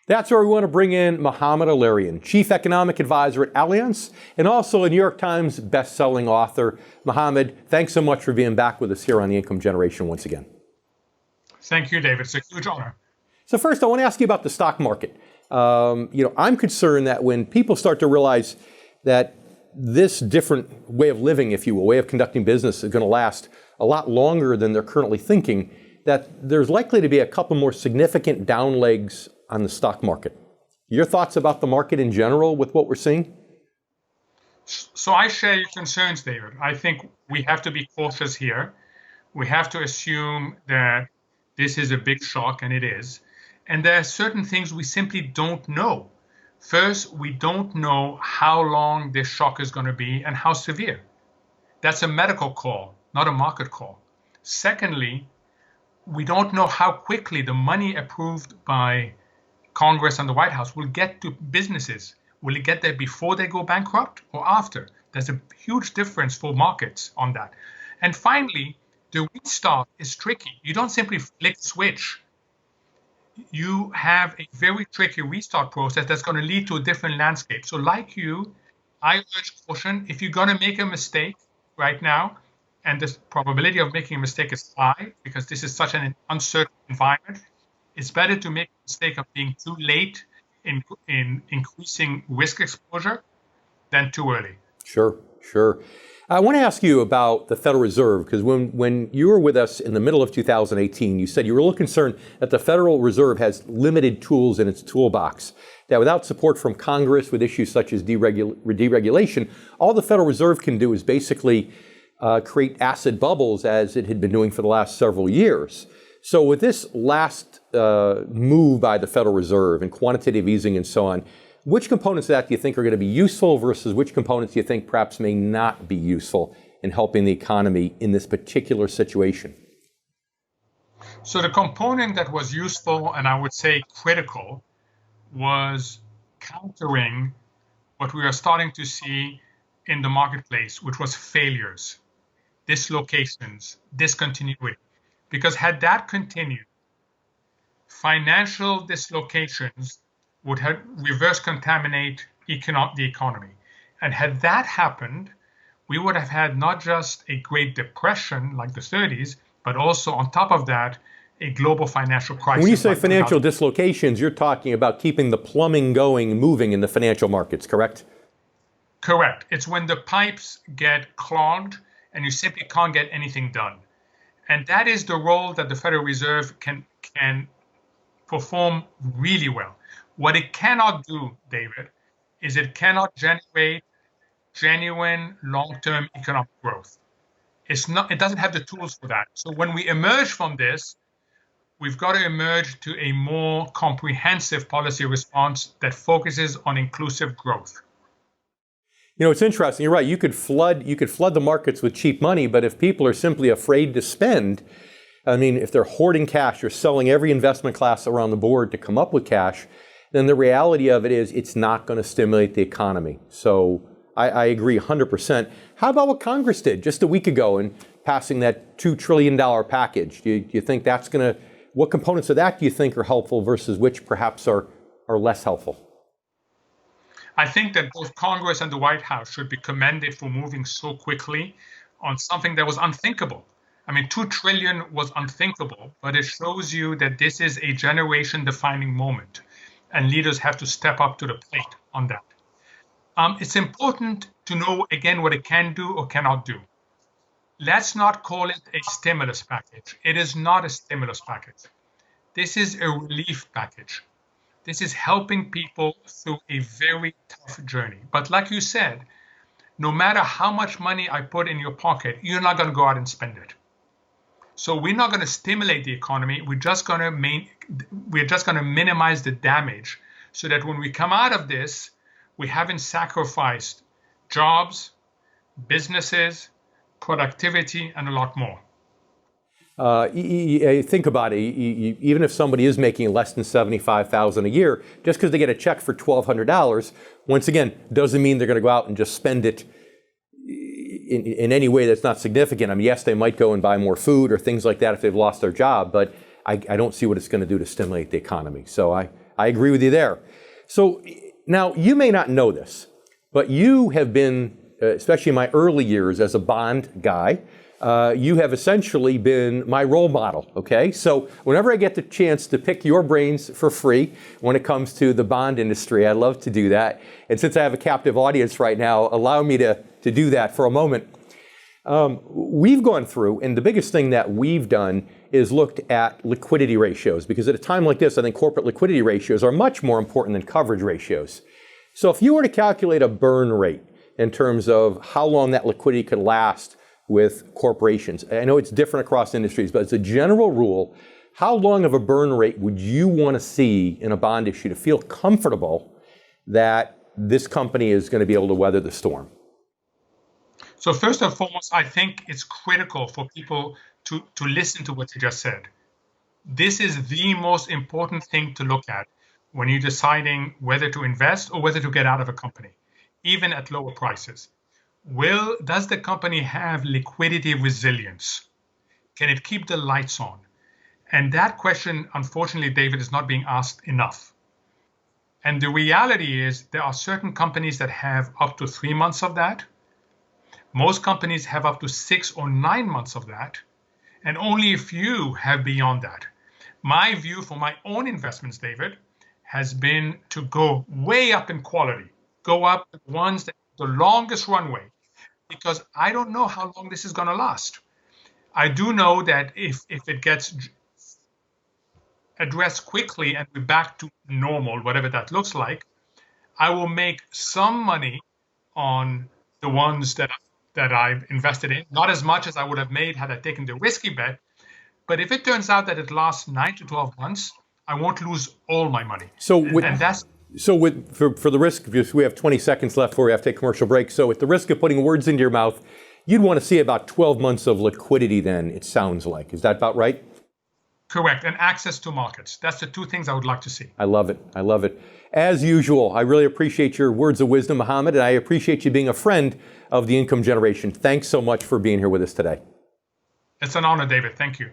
That's where we want to bring in Mohamed El-Erian, Chief Economic Advisor at Allianz, and also a New York Times best-selling author. Mohamed, thanks so much for being back with us here on The Income Generation once again. Thank you, David. It's a huge honor. So first, I want to ask you about the stock market. I'm concerned that when people start to realize that this different way of living, if you will, way of conducting business is going to last a lot longer than they're currently thinking, that there's likely to be a couple more significant down legs on the stock market. Your thoughts about the market in general with what we're seeing? So I share your concerns, David. I think we have to be cautious here. We have to assume that this is a big shock, and it is. And there are certain things we simply don't know. First, we don't know how long this shock is going to be and how severe. That's a medical call, not a market call. Secondly, we don't know how quickly the money approved by Congress and the White House will get to businesses. Will it get there before they go bankrupt or after? There's a huge difference for markets on that. And finally, the restart is tricky. You don't simply flick the switch. You have a very tricky restart process that's going to lead to a different landscape. So like you, I urge caution. If you're going to make a mistake right now, and the probability of making a mistake is high because this is such an uncertain environment, it's better to make a mistake of being too late in increasing risk exposure than too early. Sure. I want to ask you about the Federal Reserve, because when you were with us in the middle of 2018, you said you were a little concerned that the Federal Reserve has limited tools in its toolbox, that without support from Congress with issues such as deregulation, all the Federal Reserve can do is basically create asset bubbles as it had been doing for the last several years. So with this last move by the Federal Reserve and quantitative easing and so on, which components of that do you think are going to be useful versus which components do you think perhaps may not be useful in helping the economy in this particular situation? So the component that was useful and I would say critical was countering what we are starting to see in the marketplace, which was failures, dislocations, discontinuity. Because had that continued, financial dislocations would have reverse contaminate the economy. And had that happened, we would have had not just a Great Depression like the 30s, but also on top of that, a global financial crisis. When you say financial dislocations, you're talking about keeping the plumbing moving in the financial markets, correct? Correct. It's when the pipes get clogged and you simply can't get anything done. And that is the role that the Federal Reserve can perform really well. What it cannot do, David, is it cannot generate genuine long-term economic growth. It doesn't have the tools for that. So when we emerge from this, we've got to emerge to a more comprehensive policy response that focuses on inclusive growth. You know, it's interesting. You're right. You could flood the markets with cheap money, but if people are simply afraid to spend, I mean, if they're hoarding cash or selling every investment class around the board to come up with cash, then the reality of it is it's not going to stimulate the economy. So I agree 100%. How about what Congress did just a week ago in passing that $2 trillion package? Do you think that's going to, what components of that do you think are helpful versus which perhaps are less helpful? I think that both Congress and the White House should be commended for moving so quickly on something that was unthinkable. I mean, $2 trillion was unthinkable, but it shows you that this is a generation-defining moment, and leaders have to step up to the plate on that. It's important to know, again, what it can do or cannot do. Let's not call it a stimulus package. It is not a stimulus package. This is a relief package. This is helping people through a very tough journey. But like you said, no matter how much money I put in your pocket, you're not going to go out and spend it. So we're not going to stimulate the economy. We're just going to minimize the damage so that when we come out of this, we haven't sacrificed jobs, businesses, productivity, and a lot more. Think about it. Even if somebody is making less than $75,000 a year, just because they get a check for $1,200, once again, doesn't mean they're going to go out and just spend it in any way that's not significant. I mean, yes, they might go and buy more food or things like that if they've lost their job, but I don't see what it's going to do to stimulate the economy. So I I agree with you there. So now you may not know this, but you have been, especially in my early years as a bond guy, you have essentially been my role model, okay? So whenever I get the chance to pick your brains for free when it comes to the bond industry, I love to do that. And since I have a captive audience right now, allow me to do that for a moment. We've gone through, and the biggest thing that we've done is looked at liquidity ratios, because at a time like this, I think corporate liquidity ratios are much more important than coverage ratios. So if you were to calculate a burn rate in terms of how long that liquidity could last with corporations, I know it's different across industries, but as a general rule, how long of a burn rate would you want to see in a bond issue to feel comfortable that this company is going to be able to weather the storm? So first and foremost, I think it's critical for people to listen to what you just said. This is the most important thing to look at when you're deciding whether to invest or whether to get out of a company, even at lower prices. Does the company have liquidity resilience? Can it keep the lights on? And that question, unfortunately, David, is not being asked enough. And the reality is there are certain companies that have up to 3 months of that. Most companies have up to 6 or 9 months of that, and only a few have beyond that. My view for my own investments, David, has been to go way up in quality, go up to the ones that have the longest runway, because I don't know how long this is going to last. I do know that if it gets addressed quickly and we're back to normal, whatever that looks like, I will make some money on the ones that I've invested in, not as much as I would have made had I taken the risky bet. But if it turns out that it lasts 9 to 12 months, I won't lose all my money. For the risk, because we have 20 seconds left before we have to take a commercial break. So at the risk of putting words into your mouth, you'd want to see about 12 months of liquidity then, it sounds like. Is that about right? Correct. And access to markets. That's the two things I would like to see. I love it. I love it. As usual, I really appreciate your words of wisdom, Mohamed, and I appreciate you being a friend of the income generation. Thanks so much for being here with us today. It's an honor, David. Thank you.